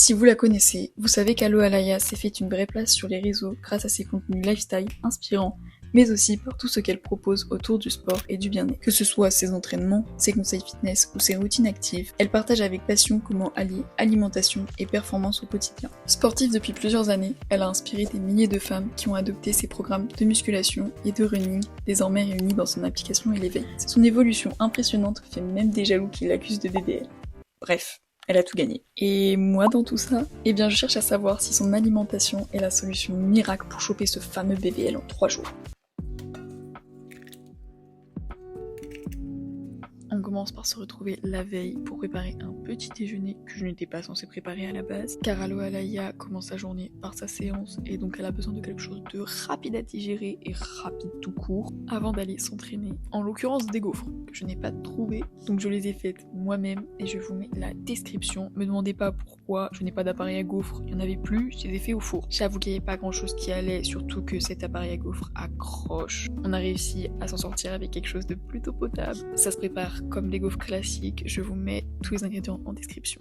Si vous la connaissez, vous savez qu'Alohalaya s'est fait une vraie place sur les réseaux grâce à ses contenus lifestyle inspirants, mais aussi par tout ce qu'elle propose autour du sport et du bien-être. Que ce soit ses entraînements, ses conseils fitness ou ses routines actives, elle partage avec passion comment allier alimentation et performance au quotidien. Sportive depuis plusieurs années, elle a inspiré des milliers de femmes qui ont adopté ses programmes de musculation et de running, désormais réunis dans son application Elevate. Son évolution impressionnante fait même des jaloux qui l'accusent de BBL. Bref, elle a tout gagné. Et moi dans tout ça, eh bien je cherche à savoir si son alimentation est la solution miracle pour choper ce fameux BBL en 3 jours. On commence par se retrouver la veille pour préparer un petit déjeuner que je n'étais pas censée préparer à la base, car Alohalaya commence sa journée par sa séance et donc elle a besoin de quelque chose de rapide à digérer et rapide tout court avant d'aller s'entraîner. En l'occurrence des gaufres que je n'ai pas trouvé, donc je les ai faites moi-même et je vous mets la description. Me demandez pas pourquoi je n'ai pas d'appareil à gaufres, il n'y en avait plus, je les ai fait au four. J'avoue qu'il n'y avait pas grand chose qui allait, surtout que cet appareil à gaufres accroche. On a réussi à s'en sortir avec quelque chose de plutôt potable. Ça se prépare comme les gaufres classiques, je vous mets tous les ingrédients en description.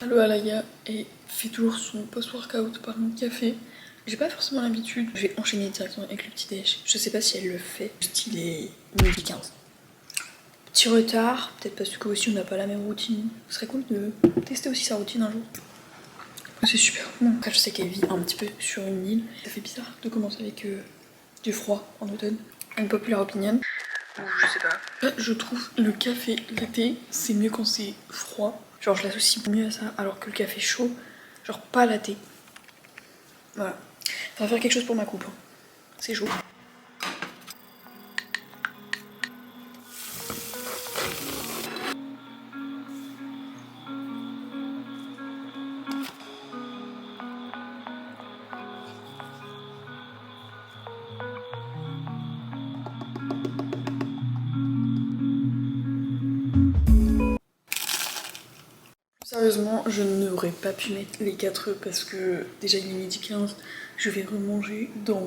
Alohalaya fait toujours son post-workout par un café. J'ai pas forcément l'habitude, je vais enchaîner directement avec le petit déj. Je sais pas si elle le fait, il est midi 15. Petit retard, peut-être parce que aussi on n'a pas la même routine. Ce serait cool de tester aussi sa routine un jour. C'est super bon. Après je sais qu'elle vit un petit peu sur une île. Ça fait bizarre de commencer avec du froid en automne. Une populaire opinion. Ou je sais pas. Je trouve le café l'été, c'est mieux quand c'est froid. Genre je l'associe mieux à ça, alors que le café chaud, genre pas latte. Voilà. Ça va faire quelque chose pour ma coupe. Hein. C'est chaud. Sérieusement, je n'aurais pas pu mettre les 4 œufs parce que déjà il est midi 15, je vais remanger dans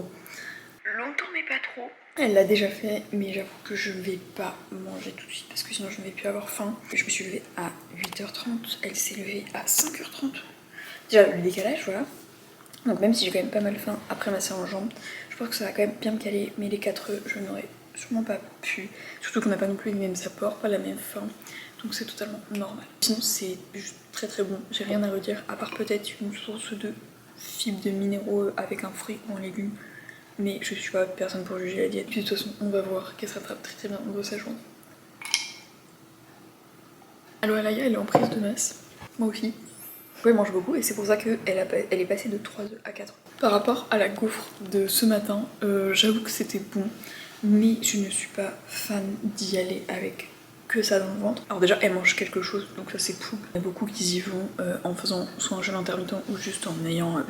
longtemps mais pas trop. Elle l'a déjà fait, mais j'avoue que je vais pas manger tout de suite parce que sinon je ne vais plus avoir faim. Je me suis levée à 8h30, elle s'est levée à 5h30. Déjà le décalage, voilà. Donc même si j'ai quand même pas mal faim après ma séance en jambes, je pense que ça va quand même bien me caler, mais les 4 œufs, je n'aurais sûrement pas pu. Surtout qu'on n'a pas non plus les mêmes apports, pas la même faim. Donc c'est totalement normal. Sinon c'est juste très très bon, j'ai rien à redire, à part peut-être une source de fibres de minéraux avec un fruit ou un légume. Mais je suis pas personne pour juger la diète. Puis de toute façon, on va voir qu'elle se rattrape très très bien dans sa journée. Alohalaya, elle est en prise de masse, moi aussi. Elle mange beaucoup et c'est pour ça qu'elle est passée de 3 œufs à 4 œufs. Par rapport à la gaufre de ce matin, j'avoue que c'était bon, mais je ne suis pas fan d'y aller avec que ça dans le ventre. Alors déjà, elle mange quelque chose, donc ça c'est cool. Il y a beaucoup qui y vont en faisant soit un jeûne intermittent ou juste en ayant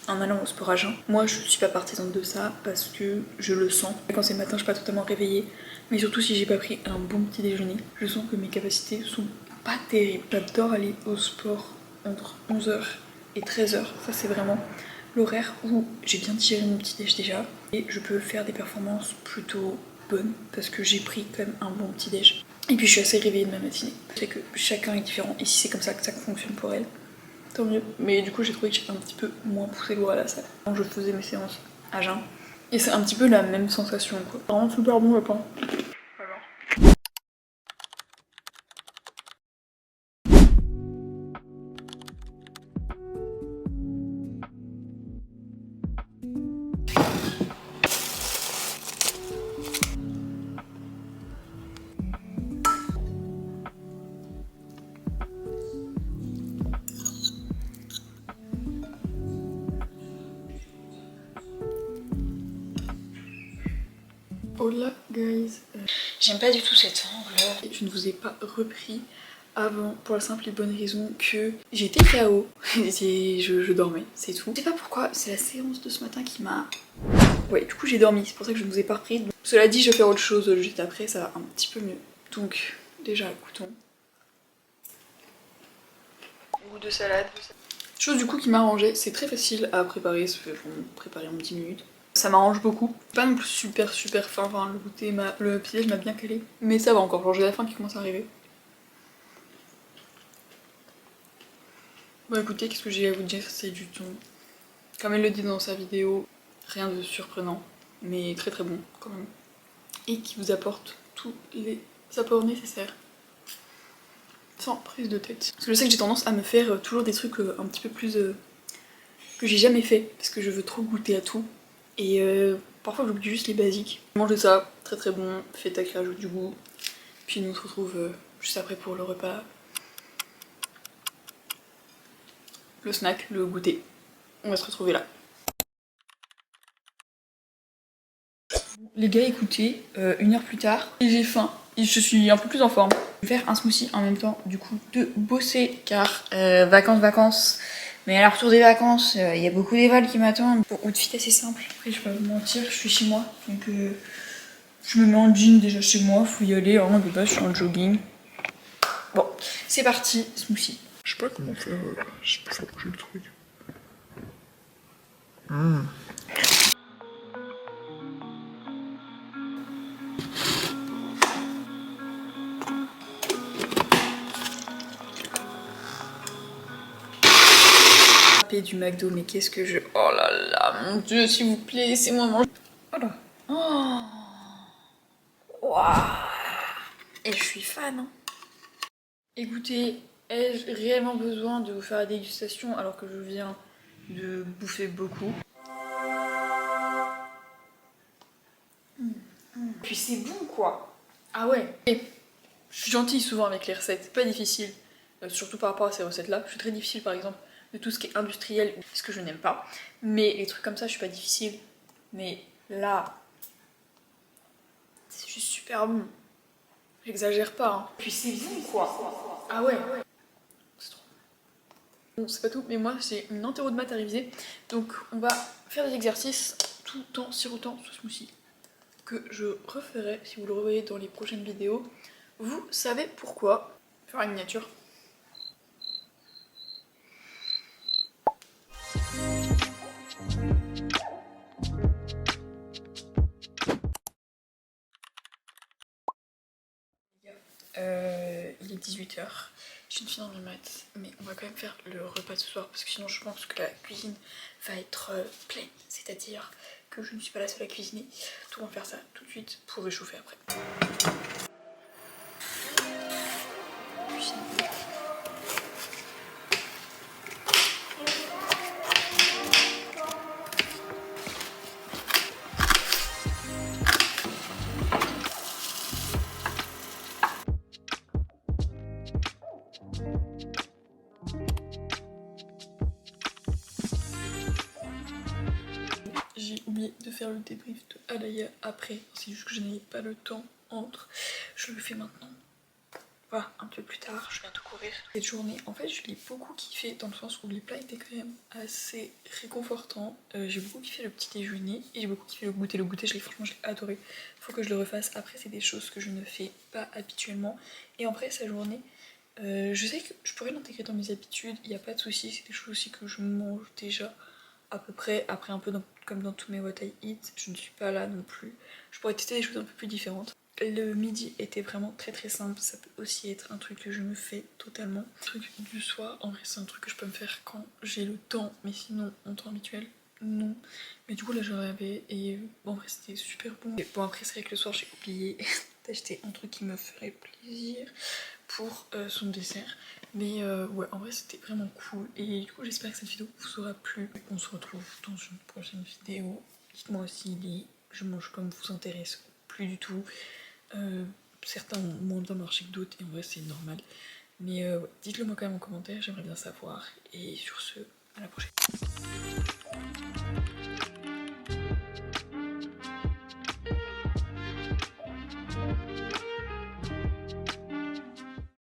en allant au sport à jeun. Moi je suis pas partisane de ça parce que je le sens. Quand c'est le matin, je suis pas totalement réveillée, mais surtout si j'ai pas pris un bon petit déjeuner, je sens que mes capacités sont pas terribles. J'adore aller au sport entre 11h et 13h. Ça c'est vraiment l'horaire où j'ai bien digéré mon petit déj déjà et je peux faire des performances plutôt bonnes parce que j'ai pris quand même un bon petit déj. Et puis je suis assez réveillée de ma matinée. Je sais que chacun est différent et si c'est comme ça que ça fonctionne pour elle, tant mieux. Mais du coup j'ai trouvé que j'ai un petit peu moins poussé loin à la salle quand je faisais mes séances à jeun. Et c'est un petit peu la même sensation quoi. Vraiment super bon le pain. Hola guys. J'aime pas du tout cet angle. Je ne vous ai pas repris avant pour la simple et bonne raison que j'étais KO. je dormais, c'est tout. Je sais pas pourquoi, c'est la séance de ce matin qui m'a... Ouais, du coup j'ai dormi, c'est pour ça que je ne vous ai pas repris. Donc, cela dit, je vais faire autre chose juste après, ça va un petit peu mieux. Donc, déjà, écoutons. Goût de salade. Chose du coup qui m'a arrangé, c'est très facile à préparer, ça fait préparer en 10 minutes. Ça m'arrange beaucoup. Pas non plus super fin, enfin le goûter, le piège m'a bien calé. Mais ça va encore, genre j'ai la faim qui commence à arriver. Bon écoutez, qu'est-ce que j'ai à vous dire, c'est du thon. Comme elle le dit dans sa vidéo, rien de surprenant, mais très très bon quand même. Et qui vous apporte tous les apports nécessaires. Sans prise de tête. Parce que je sais que j'ai tendance à me faire toujours des trucs un petit peu plus... que j'ai jamais fait, parce que je veux trop goûter à tout. Et parfois j'oublie juste les basiques. Manger ça, très très bon, feta qui rajoute du goût. Puis nous on se retrouve juste après pour le repas. Le snack, le goûter. On va se retrouver là. Les gars, écoutez, 1 heure plus tard, et j'ai faim. Et je suis un peu plus en forme. Je vais faire un smoothie en même temps, du coup, de bosser, car vacances. Mais à la retour des vacances, il y a beaucoup d'évals qui m'attendent. Bon, outfit assez simple. Après, je vais pas vous mentir, je suis chez moi. Donc, je me mets en jean déjà chez moi. Faut y aller. Hein, de base, je suis en jogging. Bon, c'est parti, smoothie. Je sais pas comment faire pour faire bouger le truc. Du McDo, mais qu'est-ce que je... Oh là là, mon dieu, s'il vous plaît, laissez-moi manger. Voilà. Oh. Waouh. Et je suis fan. Hein. Écoutez, ai-je réellement besoin de vous faire la dégustation alors que je viens de bouffer beaucoup? Puis c'est bon quoi. Ah ouais. Et je suis gentille souvent avec les recettes, c'est pas difficile. Surtout par rapport à ces recettes-là. Je suis très difficile par exemple de tout ce qui est industriel, ce que je n'aime pas. Mais les trucs comme ça, je suis pas difficile. Mais là, c'est juste super bon. J'exagère pas. Hein. Puis c'est bon quoi. Ah ouais. C'est trop bon. Bon, c'est pas tout, mais moi c'est une entéro de maths à réviser. Donc on va faire des exercices tout en sirotant ce smoothie. Que je referai si vous le revoyez dans les prochaines vidéos. Vous savez pourquoi. Faire une miniature. Il est 18 h. Je viens de finir mes maths, mais on va quand même faire le repas de ce soir parce que sinon je pense que la cuisine va être pleine. C'est-à-dire que je ne suis pas la seule à cuisiner. Donc on va faire ça tout de suite pour réchauffer après. J'ai oublié de faire le débrief de Alaya après, c'est juste que je n'avais pas le temps entre. Je le fais maintenant. Voilà, un peu plus tard, je viens de courir. Cette journée, en fait, je l'ai beaucoup kiffé dans le sens où les plats étaient quand même assez réconfortants. J'ai beaucoup kiffé le petit déjeuner et j'ai beaucoup kiffé le goûter. Le goûter, franchement, j'ai adoré. Faut que je le refasse. Après, c'est des choses que je ne fais pas habituellement. Et après, sa journée, je sais que je pourrais l'intégrer dans mes habitudes, il n'y a pas de souci. C'est des choses aussi que je mange déjà à peu près. Après, un peu comme dans tous mes what I eat, je ne suis pas là non plus. Je pourrais tester des choses un peu plus différentes. Le midi était vraiment très très simple, ça peut aussi être un truc que je me fais totalement. Le truc du soir, en vrai c'est un truc que je peux me faire quand j'ai le temps, mais sinon en temps habituel, non. Mais du coup là j'en avais et bon, en vrai c'était super bon. Et bon après c'est vrai que le soir j'ai oublié d'acheter un truc qui me ferait plaisir pour son dessert. Mais ouais en vrai c'était vraiment cool et du coup j'espère que cette vidéo vous aura plu. On se retrouve dans une prochaine vidéo. Dites-moi si les je mange comme vous intéresse plus du tout. Certains ont moins bien marché que d'autres et en vrai c'est normal. Mais ouais, dites-le moi quand même en commentaire, j'aimerais bien savoir. Et sur ce, à la prochaine.